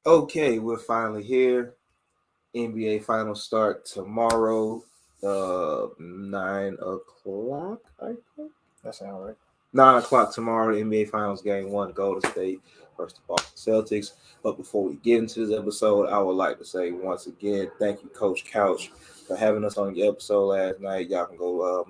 Okay, we're finally here. NBA finals start tomorrow, 9 o'clock. I think That sounds right. 9 o'clock tomorrow. The NBA Finals Game One, Golden State versus the Boston Celtics. But before we get into this episode, I would like to say once again, thank you, Coach Couch, for having us on your episode last night. Y'all can go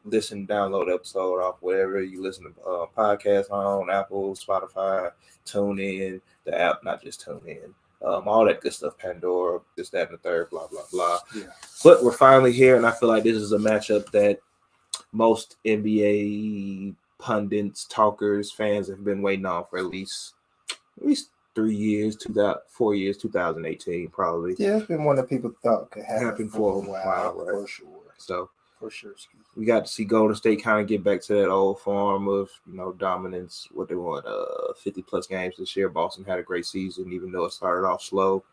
download the episode off wherever you listen to podcasts on Apple, Spotify, TuneIn, the app, not just TuneIn. All that good stuff, Pandora, this, that, and the third, blah, blah, blah. Yeah. But we're finally here, and I feel like this is a matchup that most NBA pundits, talkers, fans have been waiting on for at least 3 years, 4 years, 2018 probably. Yeah, it's been one that people thought could happen for a while, right? For sure. So For sure. we got to see Golden State kind of get back to that old form of dominance. What they won 50 plus games this year. Boston had a great season, even though it started off slow.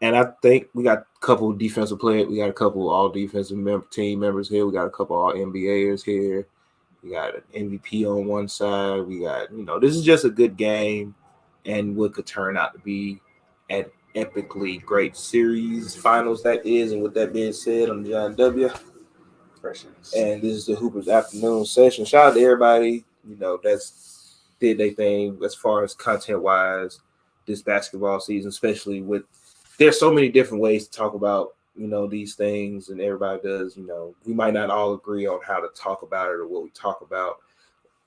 And I think we got a couple defensive players. We got a couple all defensive team members here. We got a couple all NBAers here. We got an MVP on one side. We got, this is just a good game and what could turn out to be an epically great series finals that is. And with that being said, I'm John W. And this is the Hoopers afternoon session. Shout out to everybody, that's did their thing as far as content-wise this basketball season, especially with there's so many different ways to talk about, these things, and everybody does, we might not all agree on how to talk about it or what we talk about,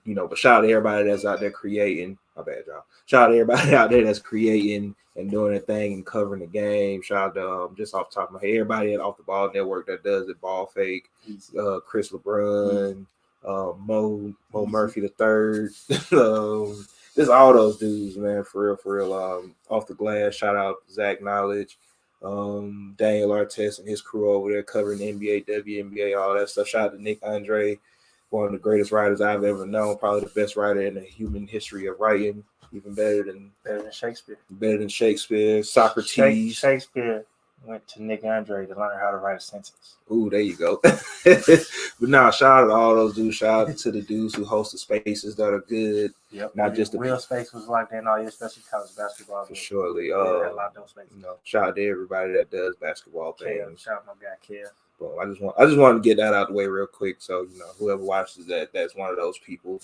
but shout out to everybody that's out there creating. My bad, y'all. Shout out to everybody out there that's creating and doing their thing and covering the game. Shout out to, just off the top of my head, everybody at Off the Ball Network that does it, Ball Fake, Chris LeBron, Mo Murphy the third. There's all those dudes, man, for real. Off the Glass, shout out Zach Knowledge, Daniel Artest and his crew over there covering the NBA, WNBA, all that stuff. Shout out to Nick Andre, one of the greatest writers I've ever known, probably the best writer in the human history of writing, even better than Shakespeare. Socrates. Shakespeare went to Nick Andre to learn how to write a sentence. Ooh, there you go. But now, shout out to all those dudes. Shout out to the dudes who host the spaces that are good. Yep. Not just the real space was locked in all year, especially college basketball. For surely. A lot of those spaces. Shout out to everybody that does basketball things. Shout out my guy Kev. Well, I just wanted to get that out of the way real quick. So, whoever watches that's one of those people,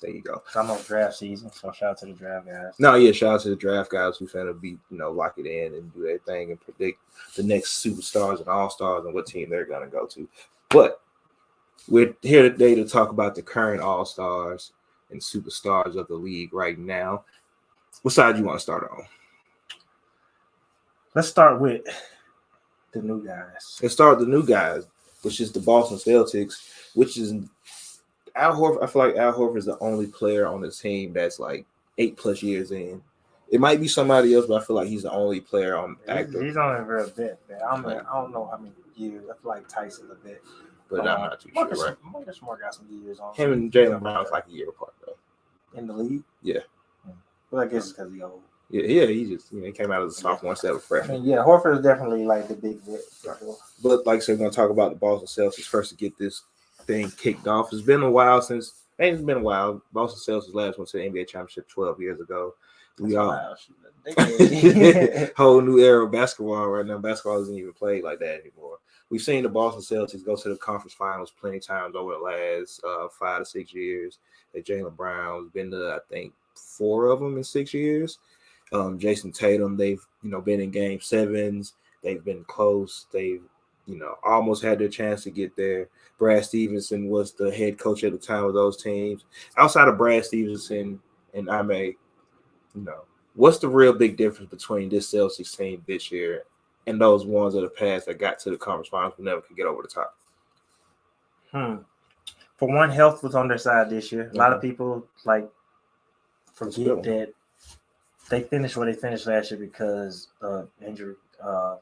there you go. I'm on draft season, so shout out to the draft guys. No, yeah, shout out to the draft guys who finna be, lock it in and do their thing and predict the next superstars and all-stars and what team they're going to go to. But we're here today to talk about the current all-stars and superstars of the league right now. What side do you want to start on? Let's start with the new guys. Let's start with the new guys, which is the Boston Celtics, which is Al Horford. I feel like Al Horford is the only player on the team that's like 8+ years in. It might be somebody else, but I feel like he's the only player on active. He's on a real vet, man. I don't know how many years. I feel like Tyson's a vet. But I'm not too sure, right? Marcus Smart got some years on him. And Jaylen Brown's like a year apart, though. In the league? Yeah. Well, I guess it's because he's old. Yeah, he just he came out as a sophomore instead of a freshman. Yeah, Horford is definitely like the big vet. Right. But like I said, we're going to talk about the Boston Celtics first to get this thing kicked off. It's been a while since – it's been a while. Boston Celtics last went to the NBA championship 12 years ago. We all whole new era of basketball right now. Basketball isn't even played like that anymore. We've seen the Boston Celtics go to the conference finals plenty of times over the last 5 to 6 years. Jaylen Brown's been to, I think, 4 of them in 6 years. Jason Tatum, they've been in game 7s. They've been close. They've almost had their chance to get there. Brad Stevenson was the head coach at the time of those teams. Outside of Brad Stevenson and Ime, what's the real big difference between this Celtics team this year and those ones of the past that got to the conference finals but never could get over the top? For one, health was on their side this year. A lot of people forget that they finished where they finished last year because of injury. That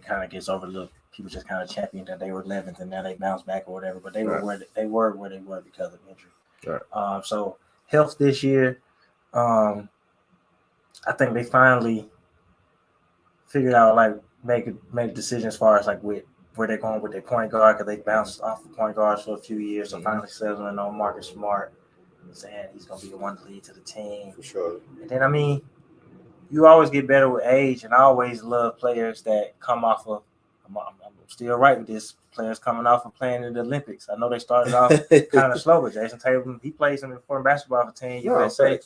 kind of gets overlooked. People just kind of championed that they were 11th and now they bounced back or whatever. But they were where they were because of injury. Right. So health this year, I think they finally figured out make decisions as far as with where they're going with their point guard, because they bounced off the point guards for a few years. So finally settling on Marcus Smart, saying he's going to be the one to lead to the team. For sure. And then you always get better with age, and I always love players that come off of. I'm still right with this. Players coming off of playing in the Olympics. I know they started off kind of slow, but Jason Tatum, he plays some important basketball for Team USA,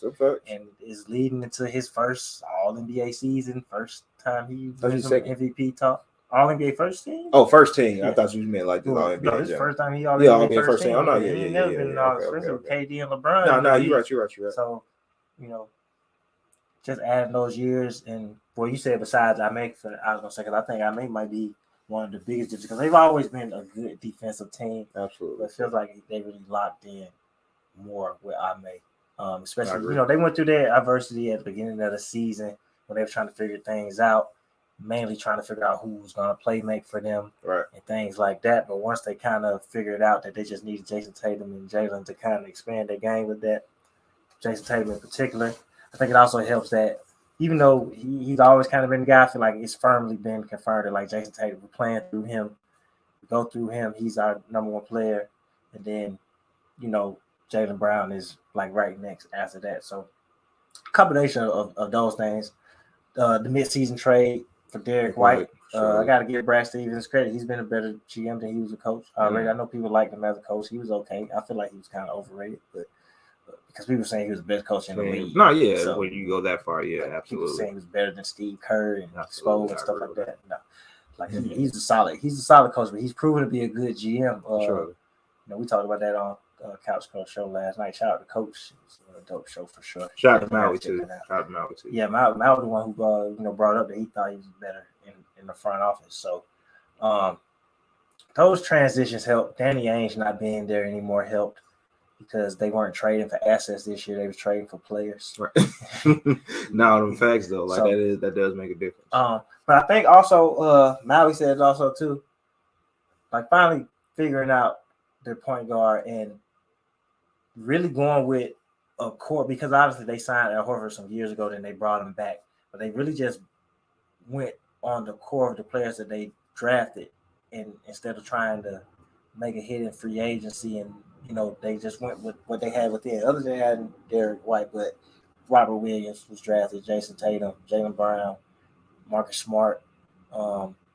and is leading into his first All NBA season. First time he wins some MVP talk. All NBA first team? Oh, first team. Yeah. I thought you meant like this All NBA. No, this is first time he All NBA first team. Oh no, he ain't never been especially with KD and LeBron. No, you're right. So, just adding those years, and you said besides I was gonna say, because I think I might be one of the biggest differences, because they've always been a good defensive team. Absolutely. But it feels like they really locked in more with Ame. Especially, they went through their adversity at the beginning of the season when they were trying to figure things out, mainly trying to figure out who was going to make for them, right, and things like that. But once they kind of figured out that they just needed Jason Tatum and Jalen to kind of expand their game with that, Jason Tatum in particular, I think it also helps that even though he's always kind of been the guy, I feel like it's firmly been confirmed that like Jason Tatum, we're playing through him, we go through him, he's our number one player, and then Jaylen Brown is like right next after that. So combination of those things. The midseason trade for Derek White. I got to give Brad Stevens credit. He's been a better GM than he was a coach already. I know people liked him as a coach. He was okay. I feel like he was kind of overrated, but because people were saying he was the best coach in the league. No, yeah, so, when you go that far, yeah, absolutely. People saying he was better than Steve Kerr and Spo and stuff like that. No, like he's a solid coach, but he's proven to be a good GM. Sure. We talked about that on Couch Coach show last night. Shout out to Coach. It was a dope show for sure. Shout out to Maui too. Yeah, Maui was the one who brought up that he thought he was better in the front office. So those transitions helped. Danny Ainge not being there anymore helped, because they weren't trading for assets this year. They were trading for players. Right. No, them facts though, like that does make a difference. But I think also Maui said also too, like finally figuring out their point guard and really going with a core, because obviously they signed Al Horford some years ago, then they brought him back, but they really just went on the core of the players that they drafted, and instead of trying to make a hit in free agency, and they just went with what they had within. Other than having Derek White, but Robert Williams was drafted, Jason Tatum, Jaylen Brown, Marcus Smart.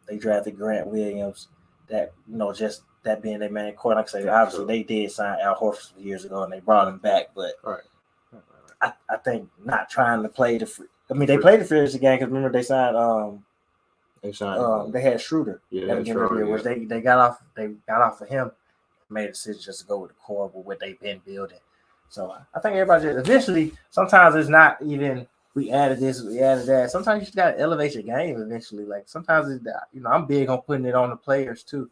They drafted Grant Williams. That just that being their main core. Like I say, obviously they did sign Al Horford some years ago and they brought him back, but I think not trying to play the free. I mean, they played the free agency game because remember they signed. They had Schroeder. Which they got off of him. Made a decision just to go with the core of what they've been building. So I think everybody eventually. Sometimes it's not even we added this, we added that. Sometimes you just got to elevate your game eventually. Like sometimes it's I'm big on putting it on the players too.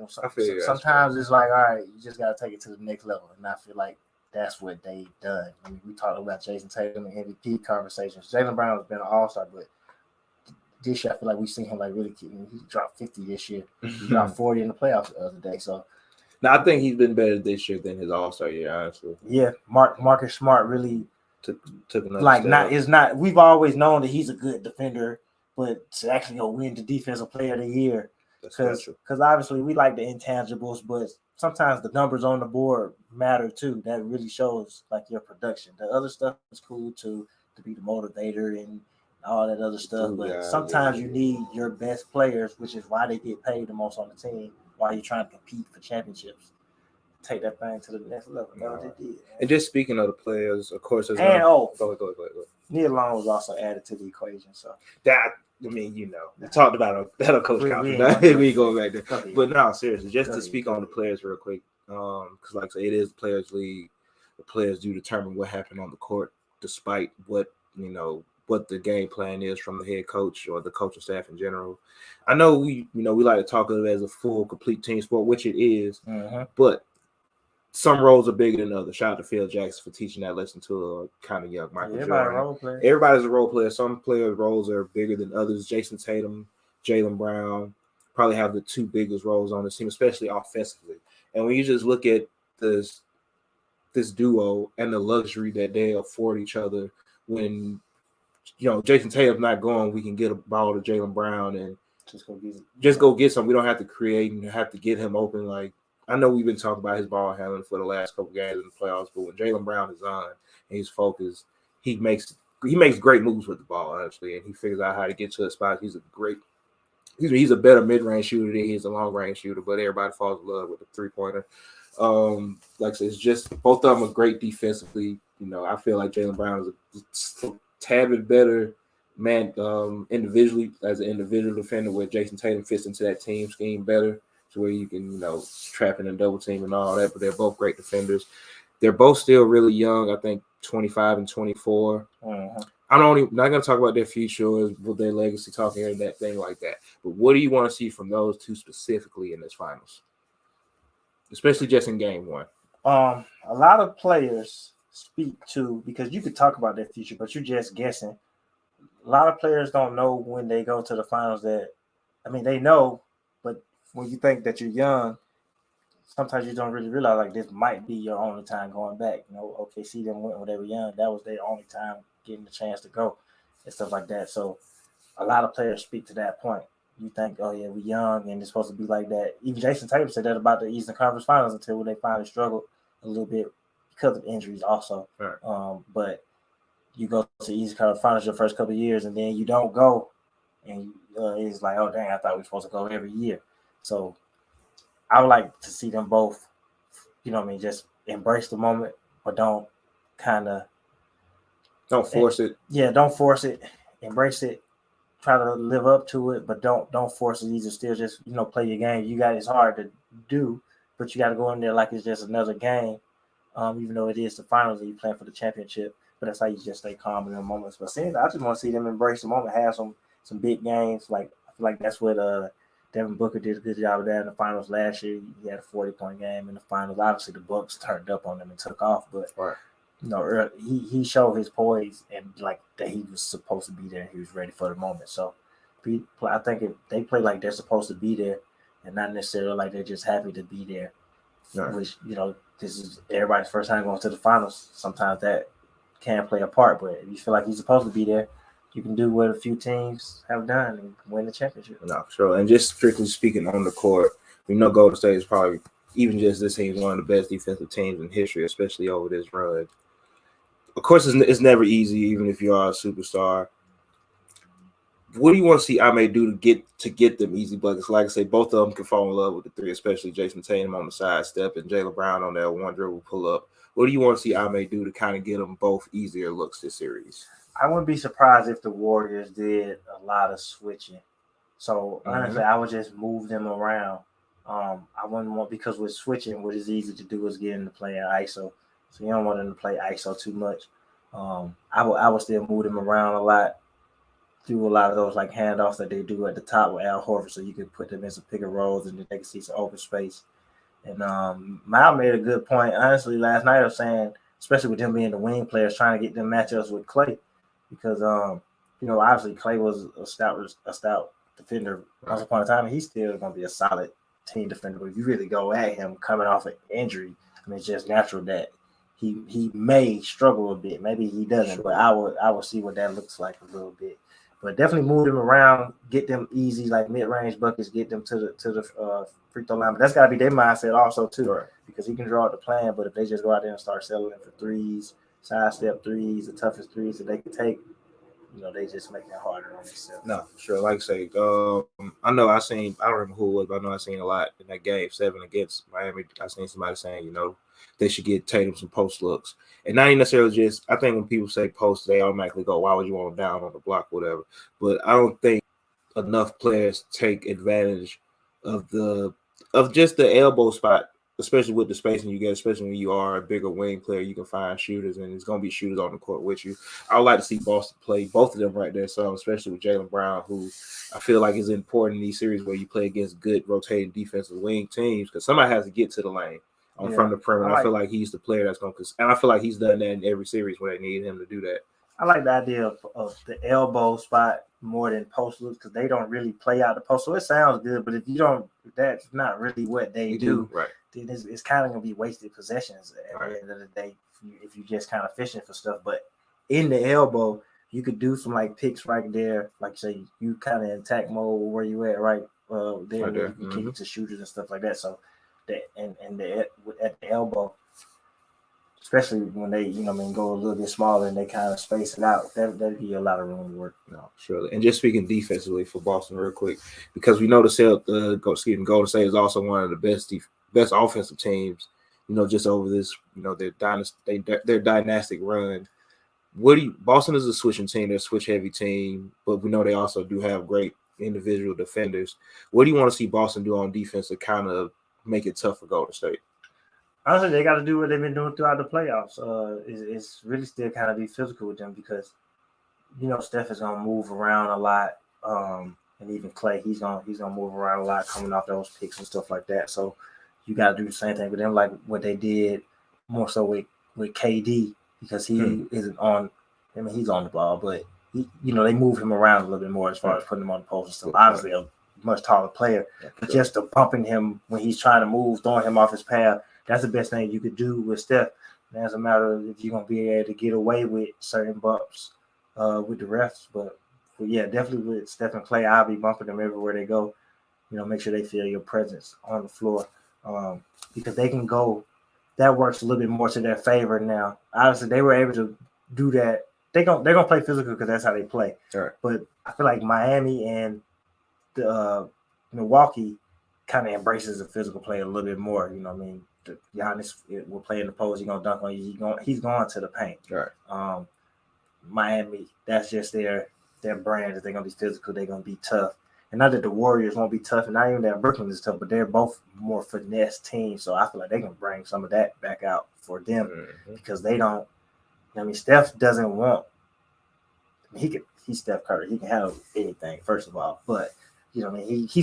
Sometimes it's like, all right, you just got to take it to the next level, and I feel like that's what they've done. I mean, we talked about Jason Tatum and MVP conversations. Jaylen Brown has been an all-star, but this year I feel like we've seen him like really. He dropped 50 this year. He dropped 40 in the playoffs the other day. So. Now I think he's been better this year than his All-Star year, honestly. Yeah, Marcus Smart really took another step. We've always known that he's a good defender, but to actually go win the Defensive Player of the Year, because obviously we like the intangibles, but sometimes the numbers on the board matter too. That really shows like your production. The other stuff is cool to be the motivator and all that other stuff, but sometimes you need your best players, which is why they get paid the most on the team. While you're trying to compete for championships, take that thing to the next level. And just speaking of the players, of course, go ahead. Neil Long was also added to the equation. So that we talked about that on Coach Couch. We go back there, but no, seriously, just to speak on the players real quick, because like I say, it is the players' league. The players do determine what happened on the court, despite what the game plan is from the head coach or the coaching staff in general. I know we like to talk of it as a full, complete team sport, which it is, but some roles are bigger than others. Shout out to Phil Jackson for teaching that lesson to a kind of young Michael Jordan. Everybody's a role player. Some players' roles are bigger than others. Jason Tatum, Jaylen Brown probably have the two biggest roles on this team, especially offensively. And when you just look at this duo and the luxury that they afford each other, when Jason Tatum's not going, we can get a ball to Jaylen Brown and just go get some. We don't have to create and have to get him open. Like, I know we've been talking about his ball handling for the last couple games in the playoffs, but when Jaylen Brown is on and he's focused, he makes makes great moves with the ball, honestly, and he figures out how to get to a spot. He's a better mid-range shooter than he is a long-range shooter, but everybody falls in love with the three-pointer. Like I said, it's just both of them are great defensively. I feel like Jaylen Brown is a tad bit better man individually as an individual defender, where Jason Tatum fits into that team scheme better, to where you can trap in a double team and all that. But they're both great defenders. They're both still really young. I think 25 and 24. I'm not going to talk about their future with their legacy, talking here and that thing like that. But what do you want to see from those two specifically in this finals, especially just in game one? A lot of players speak to, because you could talk about their future, but you're just guessing. A lot of players don't know when they go to the finals they know, but when you think that you're young, sometimes you don't really realize like this might be your only time going back. OKC them went when they were young. That was their only time getting the chance to go and stuff like that. So a lot of players speak to that point. You think, oh yeah, we're young and it's supposed to be like that. Even Jason Tatum said that about the Eastern Conference Finals until they finally struggled a little bit because of injuries also. Right. But you go to the Eastern Conference Finals your first couple of years and then you don't go, and it's like, oh dang, I thought we were supposed to go every year. So I would like to see them both, just embrace the moment, but don't force it. Yeah, don't force it. Embrace it. Try to live up to it, but don't force it either. Still just, play your game. It's hard to do, but you got to go in there like it's just another game, even though it is the finals and you're playing for the championship. But that's how you just stay calm in the moments. But I just want to see them embrace the moment, have some big games. Like, I feel like that's what Devin Booker did a good job of that in the finals last year. He had a 40-point game in the finals. Obviously, the Bucks turned up on them and took off, but right. He showed his poise and like that he was supposed to be there. He was ready for the moment. So I think if they play like they're supposed to be there and not necessarily like they're just happy to be there, right. Which this is everybody's first time going to the finals. Sometimes that can play a part, but if you feel like he's supposed to be there, you can do what a few teams have done and win the championship. No, for sure. And just strictly speaking on the court, we know Golden State is probably, even just this team, one of the best defensive teams in history, especially over this run. Of course, it's never easy, even if you are a superstar. What do you want to see Ime do to get them easy buckets? Like I say, both of them can fall in love with the three, especially Jason Tatum on the side step and Jaylen Brown on that one dribble pull up. What do you want to see Ime do to kind of get them both easier looks this series? I wouldn't be surprised if the Warriors did a lot of switching. So honestly, I would just move them around. I wouldn't want, because with switching, what is easy to do is get them to play in ISO. So you don't want them to play ISO too much. I would still move them around a lot, do a lot of those like handoffs that they do at the top with Al Horford, so you can put them in some pick and rolls and then they can see some open space. And Mal made a good point, honestly, last night of saying, especially with them being the wing players, trying to get them matchups with Klay, because obviously Klay was a stout defender once upon a time, and he's still going to be a solid team defender. But if you really go at him coming off an injury, it's just natural that he may struggle a bit. Maybe he doesn't, but I would see what that looks like a little bit. But definitely move them around, get them easy, like mid-range buckets, get them to the free throw line. But that's got to be their mindset also too, right? Because he can draw up the plan. But if they just go out there and start settling for threes, sidestep threes, the toughest threes that they can take, they just make that harder on themselves. No, sure. Like I say, I know I don't remember who it was, but I know I seen a lot in that game 7 against Miami. I seen somebody saying, they should get Tatum some post looks. And not even necessarily just, I think when people say post, they automatically go, why would you want them down on the block, whatever. But I don't think enough players take advantage of just the elbow spot, especially with the spacing you get, especially when you are a bigger wing player. You can find shooters, and it's going to be shooters on the court with you. I would like to see Boston play both of them right there, so especially with Jaylen Brown, who I feel like is important in these series where you play against good rotating defensive wing teams, because somebody has to get to the lane from the perimeter. I feel like he's the player that's going to – and I feel like he's done that in every series where they need him to do that. I like the idea of the elbow spot more than post looks, because they don't really play out the post. So it sounds good, but if that's not really what they do, right? Then it's kind of going to be wasted possessions at the end of the day if you just kind of fishing for stuff. But in the elbow, you could do some like picks right there, like say you kind of in attack mode where you at right there, where you can kick it to shooters and stuff like that. So that and at the elbow, especially when they, go a little bit smaller and they kind of space it out. That'd give you a lot of room to work. No, surely. And just speaking defensively for Boston, real quick, because we know Golden State is also one of the best offensive teams. Just over this, their dynastic run. Boston is a switching team, they're a switch heavy team, but we know they also do have great individual defenders. What do you want to see Boston do on defense to kind of make it tough for Golden State? Honestly, they got to do what they've been doing throughout the playoffs. It's really still kind of be physical with them because, Steph is gonna move around a lot, and even Clay, he's gonna move around a lot coming off those picks and stuff like that. So you got to do the same thing with them, like what they did more so with KD because he isn't on. I mean, he's on the ball, but they move him around a little bit more as far as putting him on the post and stuff. Obviously, a much taller player, but just the bumping him when he's trying to move, throwing him off his path. That's the best thing you could do with Steph. And it's a matter of if you're going to be able to get away with certain bumps with the refs. But yeah, definitely with Steph and Clay, I'll be bumping them everywhere they go. Make sure they feel your presence on the floor because they can go. That works a little bit more to their favor now. Obviously, they were able to do that. They're gonna play physical because that's how they play. Right. But I feel like Miami and the Milwaukee kind of embraces the physical play a little bit more. You know what I mean? Giannis will play in the post. He's gonna dunk on you. He's going to the paint. Right. Miami, that's just their brand. That they're gonna be physical. They're gonna be tough. And not that the Warriors won't be tough, and not even that Brooklyn is tough, but they're both more finesse teams. So I feel like they can bring some of that back out for them because they don't. I mean, Steph doesn't want. He's Steph Curry. He can handle anything. First of all, but he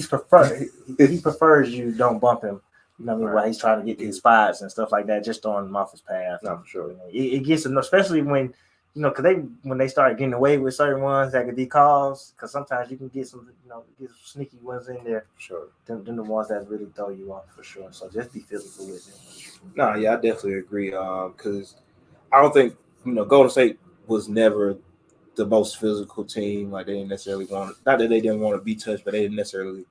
prefers you don't bump him. While he's trying to get his spots and stuff like that, just throwing him off his path. No, for sure. It gets them, especially when because when they start getting away with certain ones that could be calls, because sometimes you can get some, get some sneaky ones in there. Sure. Them the ones that really throw you off for sure. So just be physical with them. No, yeah, I definitely agree. Because I don't think Golden State was never the most physical team. Like they didn't necessarily not that they didn't want to be touched, but they didn't necessarily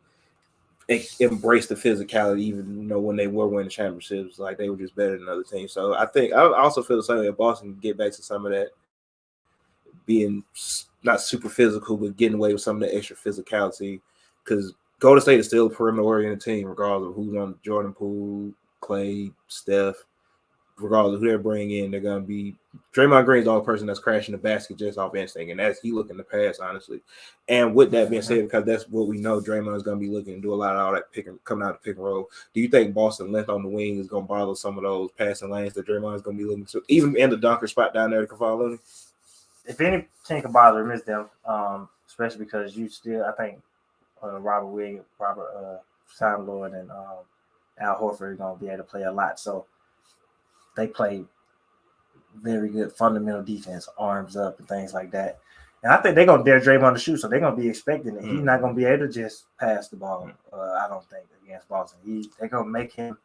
embrace the physicality, even when they were winning championships. Like they were just better than other teams. So I think I also feel the same way. Boston can get back to some of that, being not super physical, but getting away with some of the extra physicality. Because Golden State is still a perimeter-oriented team, regardless of who's on Jordan Poole, Clay, Steph. Regardless of who they're bringing in, they're going to be – Draymond Green's the only person that's crashing the basket just off instinct, and that's he looking to pass, honestly. And with that being said, because that's what we know, Draymond's going to be looking to do a lot of all that coming out of the pick and roll. Do you think Boston length on the wing is going to bother some of those passing lanes that Draymond's going to be looking to, even in the dunker spot down there to Kevon Looney? If any team can bother him, it's them, especially because you still – I think Robert Williams, Simon Lord, and Al Horford are going to be able to play a lot. So they play very good fundamental defense, arms up and things like that. And I think they're going to dare Draymond to shoot, so they're going to be expecting it. He's not going to be able to just pass the ball, I don't think, against Boston. They're going to make him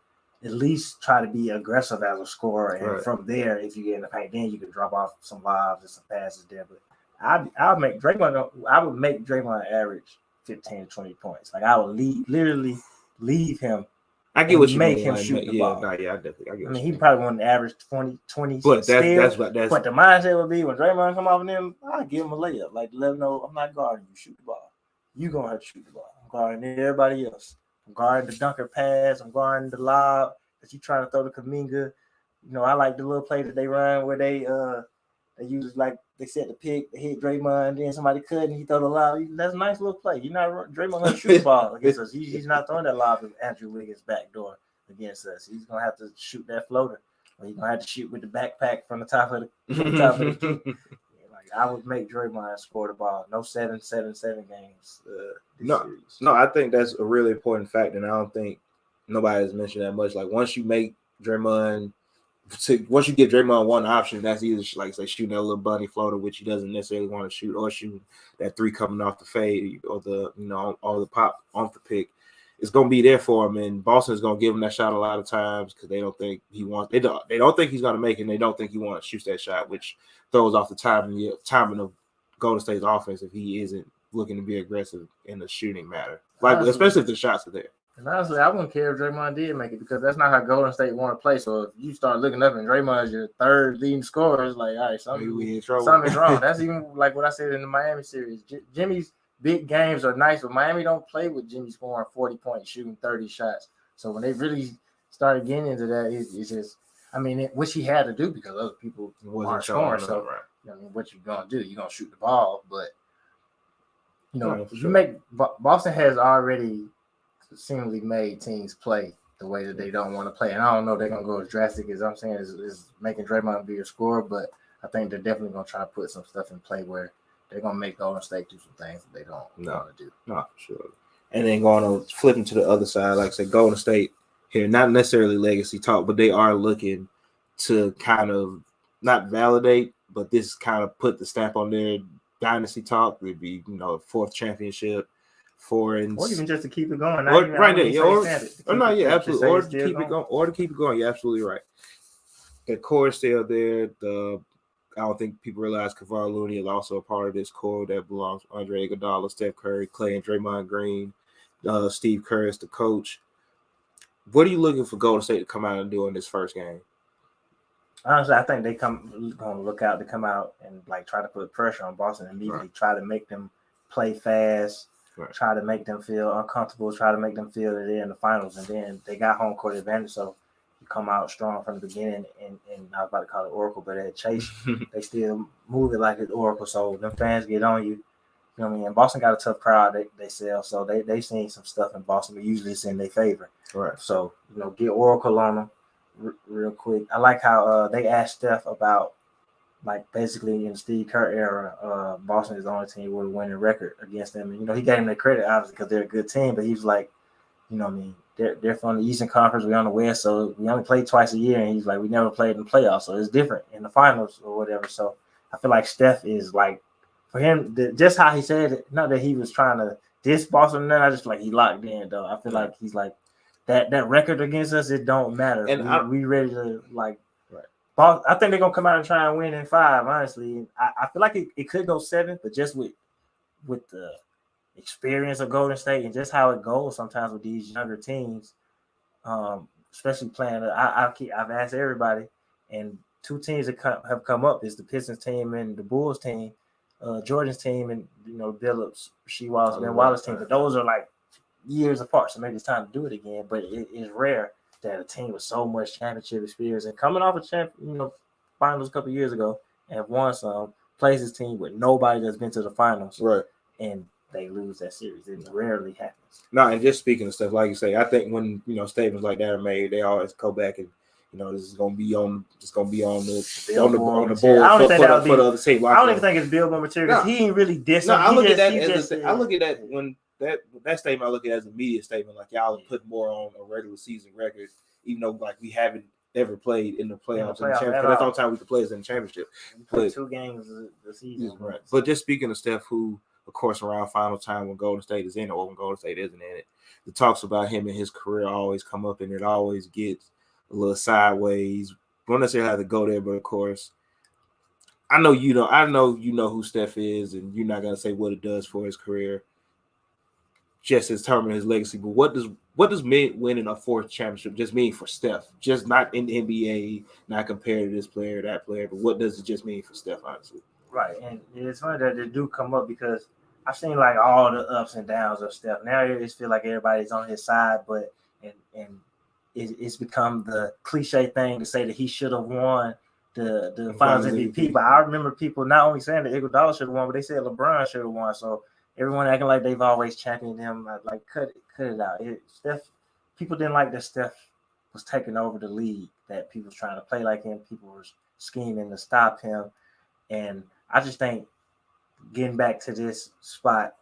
at least try to be aggressive as a scorer. And from there, if you get in the paint, then you can drop off some lobs and some passes there. But I would make Draymond average 15 to 20 points. Like I would literally leave him. I get what you make mean. him shoot the ball. I definitely. I get. He probably won the average 20. But that's but the mindset would be when Draymond come off of them, I give him a layup, like let him know I'm not guarding you. Shoot the ball. You gonna have to shoot the ball. I'm guarding everybody else. I'm guarding the dunker pass. I'm guarding the lob that you trying to throw to Kuminga. I like the little play that they run where they use like they set the pick, they hit Draymond, and then somebody cut and he throw the lob. That's a nice little play. Draymond gonna shoot the ball against us. He's not throwing that lob at Andrew Wiggins' back door against us. He's gonna have to shoot that floater, or he's gonna have to shoot with the backpack from the top of the key. Like I would make Draymond score the ball. No 7-7-7 games. No, I think that's a really important fact, and I don't think nobody has mentioned that much. Like once you give Draymond one option, that's either like say shooting that little bunny floater, which he doesn't necessarily want to shoot, or shooting that three coming off the fade, or the all the pop off the pick. It's gonna be there for him, and Boston is gonna give him that shot a lot of times because they don't think he wants. They don't think he's gonna make it. And they don't think he wants to shoot that shot, which throws off the timing of Golden State's offense if he isn't looking to be aggressive in the shooting matter, like especially if the shots are there. And honestly, I wouldn't care if Draymond did make it because that's not how Golden State want to play. So if you start looking up and Draymond is your third leading scorer, it's like, all right, something's wrong. That's even like what I said in the Miami series. Jimmy's big games are nice, but Miami don't play with Jimmy scoring 40 points, shooting 30 shots. So when they really started getting into that, it's just, I mean, which he had to do because other people aren't scoring. So, right. I mean, what you gonna do? You're gonna shoot the ball, but Boston has already seemingly made teams play the way that they don't want to play. And I don't know if they're going to go as drastic as I'm saying is making Draymond be a scorer, but I think they're definitely going to try to put some stuff in play where they're going to make Golden State do some things that they don't want to do. No, for sure. And then going on, flipping to the other side, like I said, Golden State here, not necessarily legacy talk, but they are looking to kind of not validate, but this kind of put the stamp on their dynasty talk. It'd be, fourth championship. Or even just to keep it going. Absolutely. Or to keep it going. You're absolutely right. The core is still there. I don't think people realize Kevon Looney is also a part of this core that belongs to Andre Iguodala, Steph Curry, Clay, and Draymond Green. Steve Kerr is the coach. What are you looking for Golden State to come out and do in this first game? Honestly, I think they're going to look out to come out and try to put pressure on Boston immediately. Right. Try to make them play fast. Right. Try to make them feel uncomfortable, try to make them feel that they're in the finals, and then they got home court advantage, so you come out strong from the beginning, and I was about to call it Oracle, but at Chase, they still move it like it's Oracle, so them fans get on you. You know what I mean? And Boston got a tough crowd they sell, so they seen some stuff in Boston, but usually it's in their favor. Right. So, get Oracle on them real quick. I like how they asked Steph about, basically in the Steve Kerr era, Boston is the only team with a winning record against them. And, he gave them their credit, obviously, because they're a good team. But he was like, they're from the Eastern Conference. We're on the West, so we only play twice a year. And he's like, we never played in the playoffs, so it's different in the finals or whatever. So I feel like Steph is for him, just how he said it, not that he was trying to diss Boston, I just feel like he locked in, though. I feel like he's like, that record against us, it don't matter. And we ready to, I think they're gonna come out and try and win in 5. Honestly, I feel like it could go 7, but just with the experience of Golden State and just how it goes sometimes with these younger teams, especially playing. I've asked everybody, and 2 teams that have come up is the Pistons team and the Bulls team, Jordan's team, and Billups, Ben Wallace team. But those are years apart, so maybe it's time to do it again. But it is rare that a team with so much championship experience and coming off a finals a couple years ago and have won some, plays his team with nobody that's been to the finals, right? And they lose that series. It rarely happens. No, and just speaking of stuff, like you say, I think when statements like that are made, they always go back and this is going to be on the board for the other team. I don't even think it's Billboard material because he ain't really dissing. No, I look at that when that statement, I look at it as a media statement. Like y'all put more on a regular season record, even though we haven't ever played in the playoffs and the championship. That's the only time we could play is in the championship. We played 2 games the season. Right. But just speaking of Steph, who of course around final time when Golden State is in it or when Golden State isn't in it, the talks about him and his career always come up and it always gets a little sideways. Don't necessarily have to go there, but of course, I know you know who Steph is, and you're not gonna say what it does for his career, just as determining his legacy. But what does winning a 4th championship just mean for Steph? Just not in the NBA, not compared to this player, that player, but what does it just mean for Steph, honestly? Right, and it's funny that they do come up because I've seen all the ups and downs of Steph. Now it just feel like everybody's on his side, but and it's become the cliche thing to say that he should have won the Finals MVP. But I remember people not only saying that Iguodala should have won, but they said LeBron should have won. So everyone acting like they've always championed him. Cut it out. People didn't like that Steph was taking over the league, that people was trying to play like him. People were scheming to stop him. And I just think getting back to this spot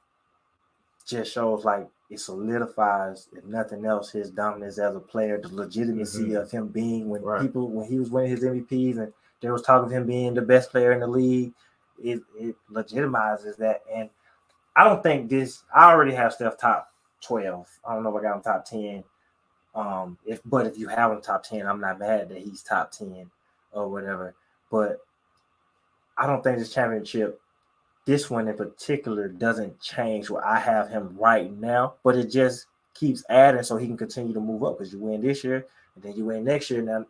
just shows it solidifies, if nothing else, his dominance as a player, the legitimacy of him being when he was winning his MVPs and there was talk of him being the best player in the league. It legitimizes that. And I don't think I already have Steph top 12. I don't know if I got him top 10. If you have him top 10, I'm not mad that he's top 10 or whatever. But I don't think this championship, this one in particular, doesn't change where I have him right now. But it just keeps adding so he can continue to move up because you win this year and then you win next year. Now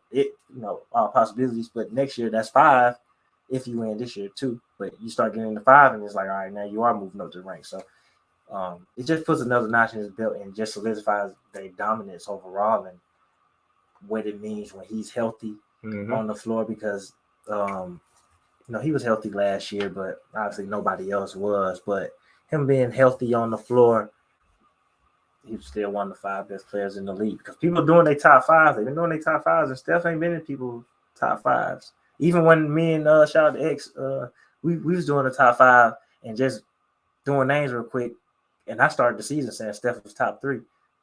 all possibilities, but next year that's 5 if you win this year too. But you start getting into 5 and it's like, all right, now you are moving up the rank. So it just puts another notch in his belt and just solidifies their dominance overall and what it means when he's healthy on the floor because he was healthy last year, but obviously nobody else was. But him being healthy on the floor, he was still one of the 5 best players in the league because people are doing their top 5s. They've been doing their top 5s, and Steph ain't been in people's top 5s. Even when me and shout out to X, we was doing the top 5 and just doing names real quick. And I started the season saying Steph was top 3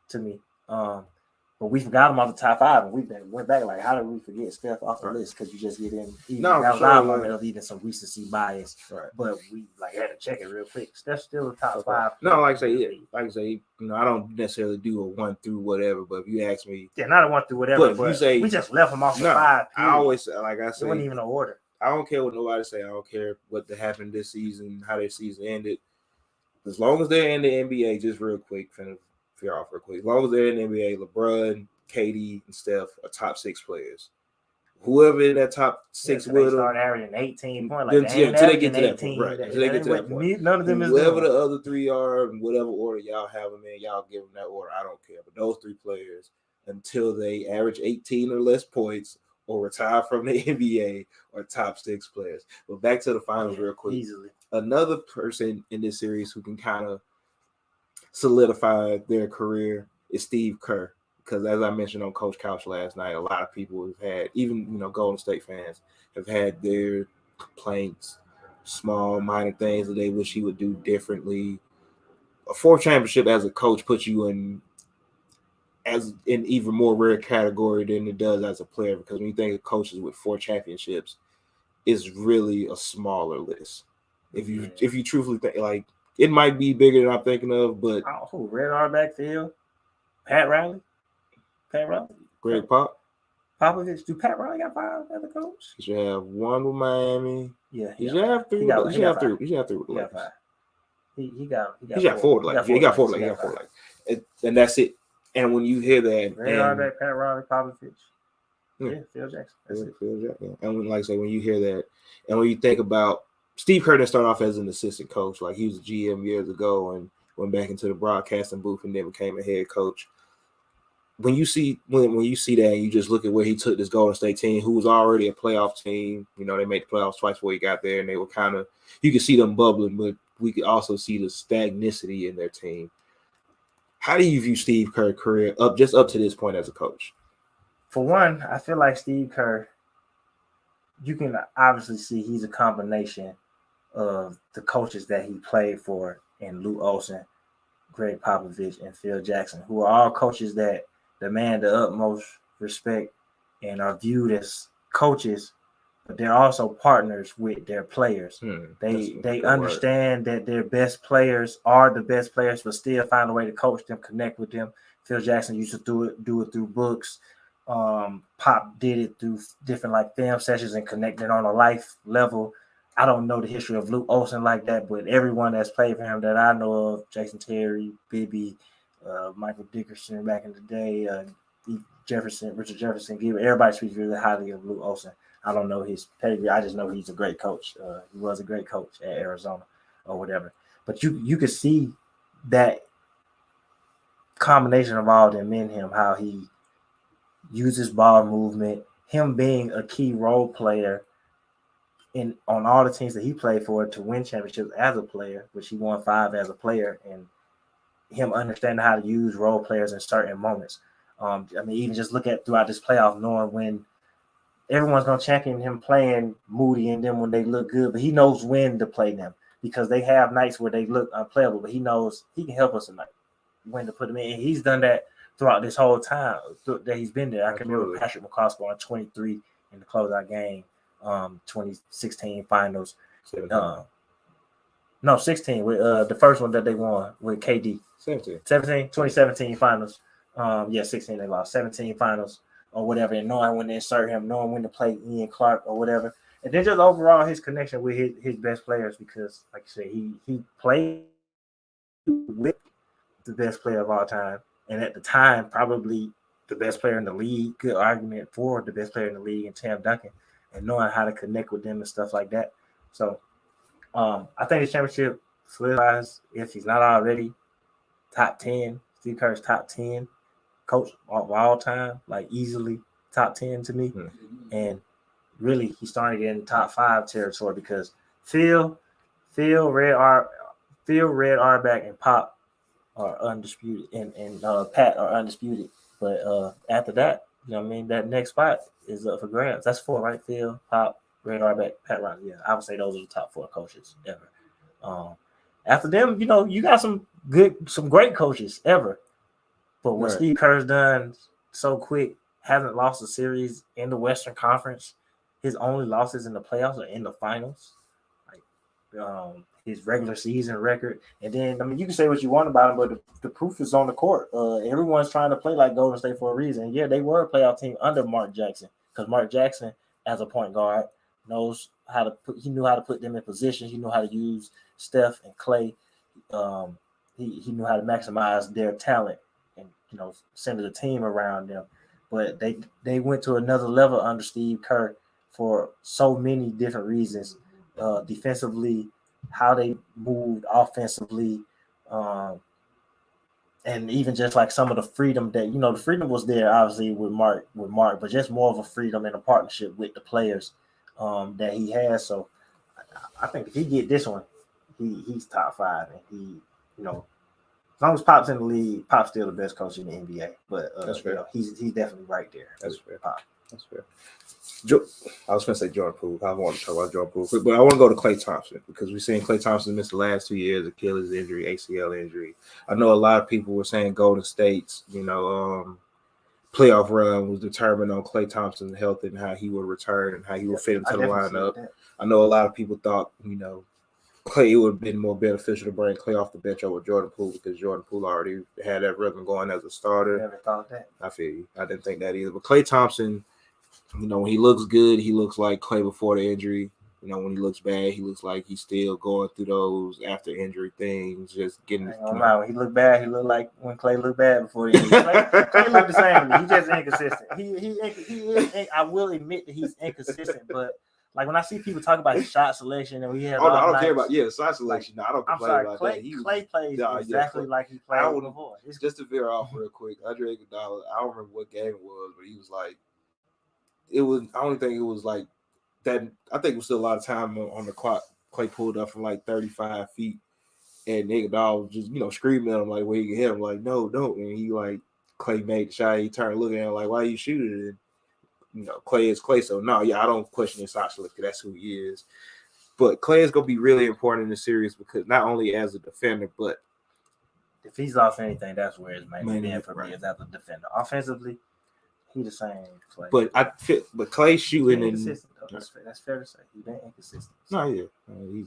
to me. But we forgot him off the top 5, and we went back like, how did we forget Steph off the list? Because you just get in. That was our moment of even some recency bias. Right. But we had to check it real quick. Steph's still a top 5. No, like I say, I don't necessarily do a 1 through whatever. But if you ask me, not a 1 through whatever. But you say we just left him off the 5. I always like I say, it wasn't even an order. I don't care what nobody say. I don't care what happened this season, how their season ended. As long as they're in the NBA, just real quick, fear off real quick. As long as they're in the NBA, LeBron, KD, and Steph are top 6 players. Whoever in that top 6 will start averaging 18 points. Until they get to that point, right? Until they get to that point. None of them is whoever the other 3 are, in whatever order y'all have them in, y'all give them that order. I don't care. But those 3 players, until they average 18 or less points or retire from the NBA, are top 6 players. But back to the finals real quick. Easily. Another person in this series who can kind of solidify their career is Steve Kerr. Because as I mentioned on Coach Couch last night, a lot of people have had, even Golden State fans, have had their complaints, small, minor things that they wish he would do differently. A 4 championship as a coach puts you in even more rare category than it does as a player. Because when you think of coaches with 4 championships, it's really a smaller list. If you truthfully think, like, it might be bigger than I'm thinking of, but Red Auerbach Field, Pat Riley, Greg Popovich. Do Pat Riley got 5 as a coach? He should have 1 with Miami. Yeah, he should have 3. He should have 3. He should have 3 with the Lakers. He got 4. He got 4. And that's it. And when you hear that, Red Auerbach, Pat Riley, Popovich. Yeah, Phil Jackson. That's it. Phil Jackson. And when you hear that, and when you think about Steve Kerr didn't start off as an assistant coach, like he was a GM years ago and went back into the broadcasting booth and then became a head coach. When you see that, and you just look at where he took this Golden State team, who was already a playoff team. They made the playoffs twice before he got there, and they were you could see them bubbling, but we could also see the stagnicity in their team. How do you view Steve Kerr's career up to this point as a coach? For one, I feel like Steve Kerr, you can obviously see he's a combination of the coaches that he played for in Lou Olson, Greg Popovich, and Phil Jackson, who are all coaches that demand the utmost respect and are viewed as coaches, but they're also partners with their players. They understand that their best players are the best players, but still find a way to coach them, connect with them. Phil Jackson used to do it through books. Pop did it through different film sessions and connecting on a life level. I don't know the history of Luke Olson like that, but everyone that's played for him that I know of, Jason Terry, Bibby, Michael Dickerson back in the day, Richard Jefferson, everybody speaks really highly of Luke Olson. I don't know his pedigree. I just know he's a great coach. He was a great coach at Arizona or whatever. But you could see that combination of all of them in him, how he uses ball movement, him being a key role player on all the teams that he played for to win championships as a player, which he won 5 as a player, and him understanding how to use role players in certain moments. Even just look at throughout this playoff, knowing when everyone's going to champion him playing Moody and them when they look good, but he knows when to play them because they have nights where they look unplayable, but he knows he can help us tonight when to put them in. And he's done that throughout this whole time that he's been there. I can remember Patrick McCaw scoring 23 in the closeout game, 2016 finals. 16 with the first one that they won with KD. 2017 finals. 16 they lost. 17 finals or whatever, and knowing when to insert him, knowing when to play Ian Clark or whatever. And then just overall his connection with his best players because, like I said, he played with the best player of all time and at the time, probably the best player in the league. Good argument for the best player in the league, and Tim Duncan, and knowing how to connect with them and stuff like that. So, I think the championship solidifies if he's not already top 10. Steve Kerr's top 10 coach of all time, like easily top 10 to me. Mm-hmm. And really, he's starting to get in top 5 territory because Phil, Red Auerbach, and Pop are undisputed, and Pat are undisputed. But after that, you know what I mean, that next spot is up for grabs. That's 4, right? Phil, Pop, Red Auerbach, Pat Riley. Yeah, I would say those are the top 4 coaches ever. After them, you know, you got some great coaches ever. But what Steve Kerr's done so quick, hasn't lost a series in the Western Conference. His only losses in the playoffs are in the finals. Like his regular season record. And then, I mean, you can say what you want about him, but the proof is on the court. Everyone's trying to play like Golden State for a reason. Yeah, they were a playoff team under Mark Jackson because Mark Jackson, as a point guard, knows how to put. He knew how to put them in position. He knew how to use Steph and Clay. He knew how to maximize their talent and, you know, center the team around them. But they went to another level under Steve Kerr for so many different reasons. Defensively, how they moved offensively, and even just like some of the freedom that, you know, the freedom was there obviously with Mark, but just more of a freedom and a partnership with the players that he has. So I think if he get this one, he's top 5, and he, you know, as long as Pop's in the league, Pop's still the best coach in the NBA. But that's fair. You know, he's definitely right there. That's fair. Pop. That's fair. I was going to say Jordan Poole. I want to talk about Jordan Poole quick, but I want to go to Klay Thompson because we've seen Klay Thompson miss the last 2 years, Achilles injury, ACL injury. I know a lot of people were saying Golden State's, you know, playoff run was determined on Klay Thompson's health and how he would return and how he would fit into the lineup. I know a lot of people thought, you know, Klay, it would have been more beneficial to bring Klay off the bench over Jordan Poole because Jordan Poole already had that rhythm going as a starter. Never thought that. I feel you. I didn't think that either. But Klay Thompson, you know, when he looks good, he looks like Klay before the injury. You know, when he looks bad, he looks like he's still going through those after injury things, just getting. When he looked bad, he looked like when Klay looked bad before the injury. Klay looked the same to me. He's just inconsistent. He is. I will admit that he's inconsistent, but like when I see people talk about his shot selection and we have. I don't care about shot selection. No, I don't complain about that. Klay plays exactly like he played before. Just to veer off real quick, Andre Iguodala. I don't remember what game it was, but he was like. It was. I don't think it was like that. I think it was still a lot of time on the clock. Klay pulled up from like 35 feet, and Iguodala was just, you know, screaming at him like, "Where you hit him?" Like, "No, don't." And he like Klay made the shot. He turned looking at him like, "Why are you shooting it?" And, you know, Klay is Klay. So no, I don't question his shot selection. That's who he is. But Klay is gonna be really important in the series because not only as a defender, but if he's off anything, that's where his main man for me is as a defender. Offensively. He the same. Klay. But Klay shooting and that's fair to say. He's been inconsistent. No, yeah,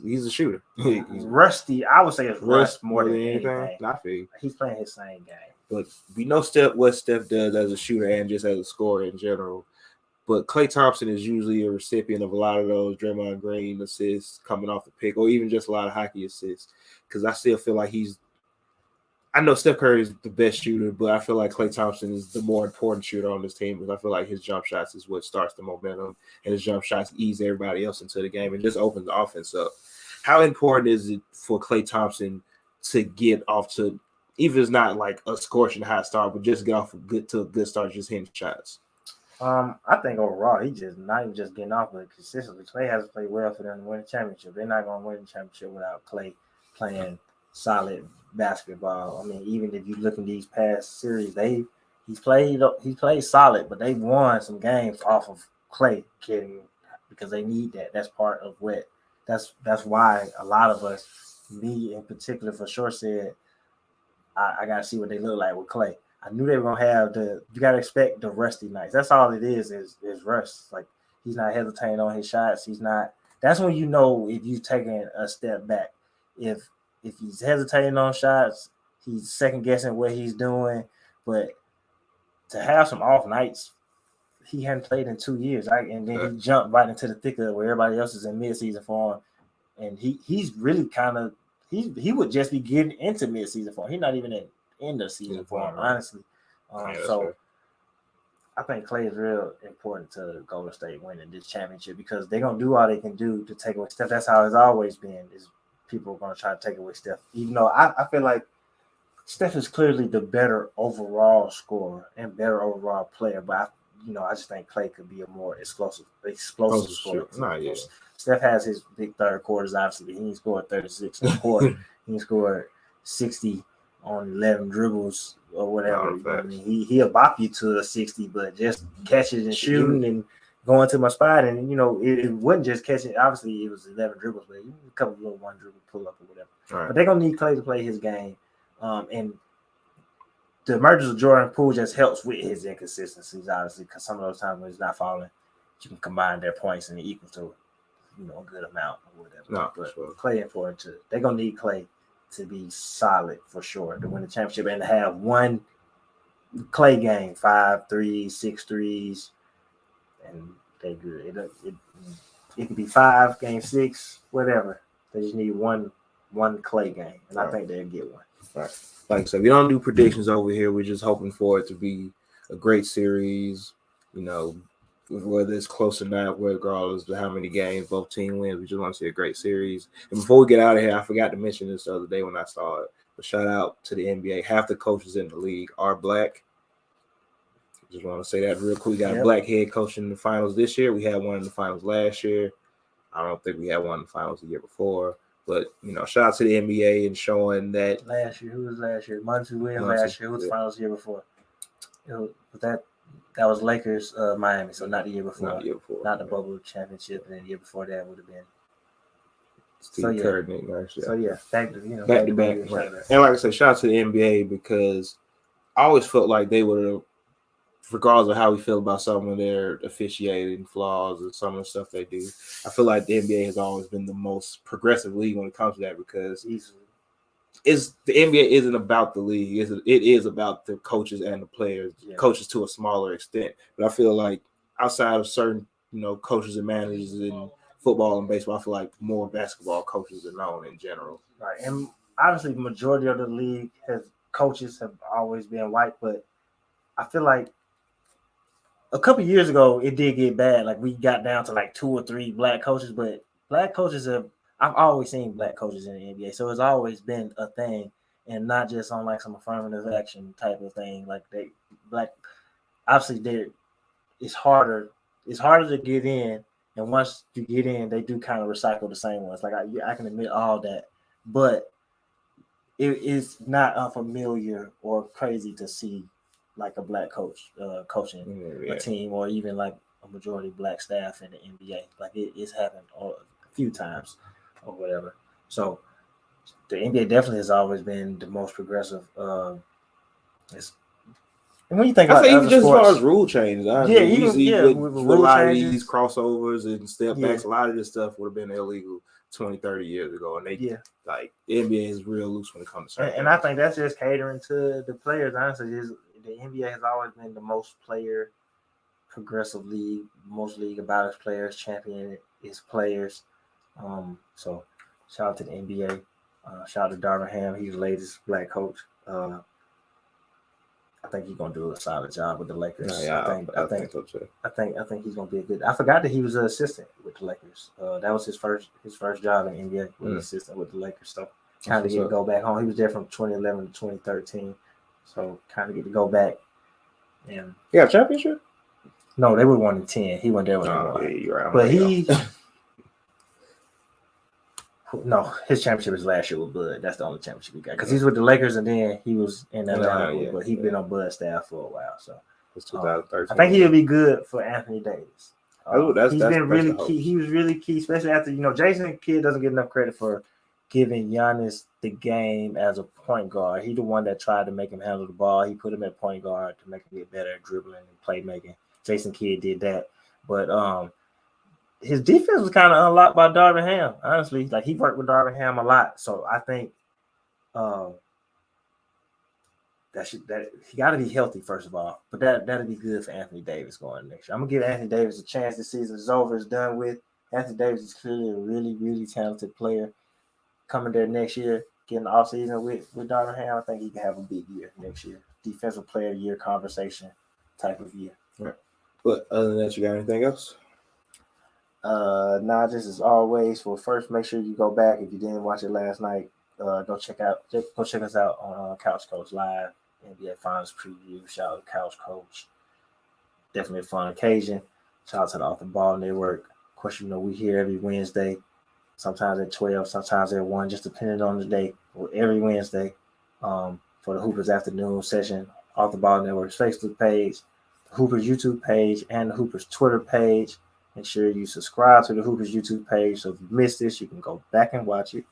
he's a shooter. He's rusty. I would say it's rust more than anything. I feel he's playing his same game. But we know what Steph does as a shooter and just as a scorer in general. But Klay Thompson is usually a recipient of a lot of those Draymond Green assists coming off the pick, or even just a lot of hockey assists. Because I still feel like I know Steph Curry is the best shooter, but I feel like Klay Thompson is the more important shooter on this team because I feel like his jump shots is what starts the momentum, and his jump shots ease everybody else into the game and just opens the offense up. How important is it for Klay Thompson to get off to, even if it's not like a scorching hot start, but just get off a good start, just hitting shots? I think overall, he just not even just getting off, but consistently. Klay has played well for them to win the championship. They're not going to win the championship without Klay playing solid basketball. I mean, even if you look in these past series, he's played solid, but they won some games off of Klay because they need that. That's part of what. That's why a lot of us, me in particular for sure, said I gotta see what they look like with Klay. I knew they were gonna have you gotta expect the rusty nights. That's all it is rust. Like he's not hesitating on his shots. He's not. That's when you know if you've taken a step back. If he's hesitating on shots, he's second guessing what he's doing. But to have some off nights, he hadn't played in 2 years, right? And then he jumped right into the thick of it where everybody else is in midseason form, and he's really kind of he would just be getting into midseason form. He's not even in end of season for him, honestly. So I think Clay is real important to Golden State winning this championship because they're gonna do all they can do to take away Steph. That's how it's always been. Is people are gonna try to take away Steph, even though I feel like Steph is clearly the better overall scorer and better overall player, but I just think Clay could be a more explosive scorer. Steph has his big third quarters, obviously, but he scored 36 in a quarter. He scored 60 on 11 dribbles or whatever. You know what I mean? He'll bop you to a 60, but just catches and shooting and going to my spot. And, it wasn't just catching. Obviously, it was 11 dribbles, but a couple of little one dribble pull up or whatever. Right. But they're going to need Clay to play his game. And the emergence of Jordan Poole just helps with his inconsistencies, obviously, because some of those times when he's not falling, you can combine their points and it equals to, a good amount or whatever. But Clay important too. They're going to need Clay to be solid for sure to win the championship and to have one Clay game, 5 threes, 6 threes, and they good. It could be 5, game 6, whatever. They just need one Clay game, and I think they'll get one. Right. Like I said, we don't do predictions over here. We're just hoping for it to be a great series, whether it's close or not, regardless of how many games both teams win. We just want to see a great series. And before we get out of here, I forgot to mention this the other day when I saw it, but shout out to the NBA. Half the coaches in the league are black. Just want to say that real quick. We got a black head coach in the finals this year. We had one in the finals last year. I don't think we had one in the finals the year before. But, shout out to the NBA and showing that. Last year, who was last year? Monty Williams last year. Who was the finals the year before? That was Lakers, Miami, so not the year before. Not the bubble championship, and then the year before that would have been. Steve Kerr, Nick Nurse. So, back to back. Right. And like I said, shout out to the NBA because I always felt like they would have, regardless of how we feel about some of their officiating flaws and some of the stuff they do, I feel like the NBA has always been the most progressive league when it comes to that because the NBA isn't about the league. It is about the coaches and the players, coaches to a smaller extent. But I feel like outside of certain, coaches and managers in football and baseball, I feel like more basketball coaches are known in general. Right. And obviously the majority of the league coaches have always been white, but I feel like a couple of years ago, it did get bad. Like we got down to like 2 or 3 black coaches, but black coaches I've always seen black coaches in the NBA. So it's always been a thing and not just on like some affirmative action type of thing. Like obviously it's harder to get in. And once you get in, they do kind of recycle the same ones. Like I can admit all that, but it is not unfamiliar or crazy to see like a black coach coaching a team or even like a majority black staff in the NBA. Like it's happened a few times or whatever. So the NBA definitely has always been the most progressive. And when you think about even just sports, as far as rule changes, with a lot of these crossovers and step backs, a lot of this stuff would have been illegal 20, 30 years ago. And the NBA is real loose when it comes to certain and I think that's just catering to the players. Honestly, the NBA has always been the most player progressive league, most league about its players, champion its players. So shout out to the NBA. Shout out to Darvin Ham. He's the latest black coach. I think he's gonna do a solid job with the Lakers. I think so too. I think he's gonna be a good. I forgot that he was an assistant with the Lakers. That was his first job in the NBA, was an assistant with the Lakers. So kind of get to go back home. He was there from 2011 to 2013. So kind of get to go back. And championship? No, they would have won in 10. He went there when they won. Yeah, you're right. But no, his championship was last year with Bud. That's the only championship he got. Because he's with the Lakers and then he was in Atlanta, but he's been on Bud's staff for a while. So it's 2013. I think he'll be good for Anthony Davis. He's been really key. He was really key, especially after Jason Kidd doesn't get enough credit for giving Giannis the game as a point guard. He the one that tried to make him handle the ball. He put him at point guard to make him get better at dribbling and playmaking. Jason Kidd did that, but his defense was kind of unlocked by Darvin Ham. Honestly, like he worked with Darvin Ham a lot, so I think that he got to be healthy first of all. But that'll be good for Anthony Davis going next year. I'm gonna give Anthony Davis a chance. This season is over. It's done with. Anthony Davis is clearly a really, really talented player. Coming there next year, getting the offseason with Darnell, I think he can have a big year next year. Defensive player of the year conversation type of year. Right. But other than that, you got anything else? Just as always, first, make sure you go back if you didn't watch it last night. Go check us out on Couch Coach Live, NBA Finals preview. Shout out to Couch Coach. Definitely a fun occasion. Shout out to the Off the Ball Network. Of course, we here every Wednesday, sometimes at 12, sometimes at 1, just depending on the day. Every Wednesday for the Hoopers Afternoon session. Off the Ball Network's Facebook page, the Hoopers YouTube page, and the Hoopers Twitter page. Make sure you subscribe to the Hoopers YouTube page. So if you missed this, you can go back and watch it.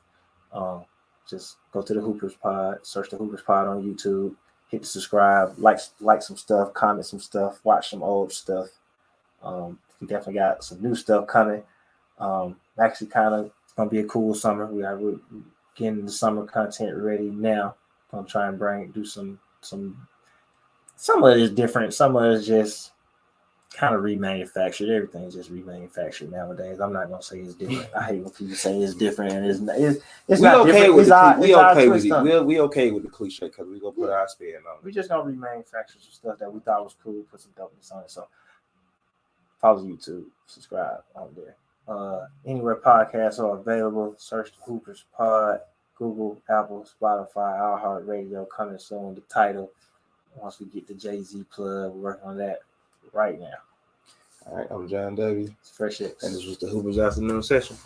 Just go to the Hoopers Pod, search the Hoopers Pod on YouTube, hit the subscribe, like some stuff, comment some stuff, watch some old stuff. We definitely got some new stuff coming. Actually, it's gonna be a cool summer. We're getting the summer content ready now. I'm trying to do some. Some of it is different. Some of it is just kind of remanufactured. Everything's just remanufactured nowadays. I'm not gonna say it's different. I hate when people say it's different and it's not okay different. We okay with the cliche because we gonna put our spin on it. We just gonna remanufacture some stuff that we thought was cool, put some dopeness on it. So follow YouTube, subscribe on there. Anywhere podcasts are available, search the Hoopers Pod, Google, Apple, Spotify, iHeartRadio, coming soon. The title. Once we get the Jay-Z plug, we're working on that right now. All right, I'm John W. It's Fresh X. And this was the Hoopers Afternoon Session.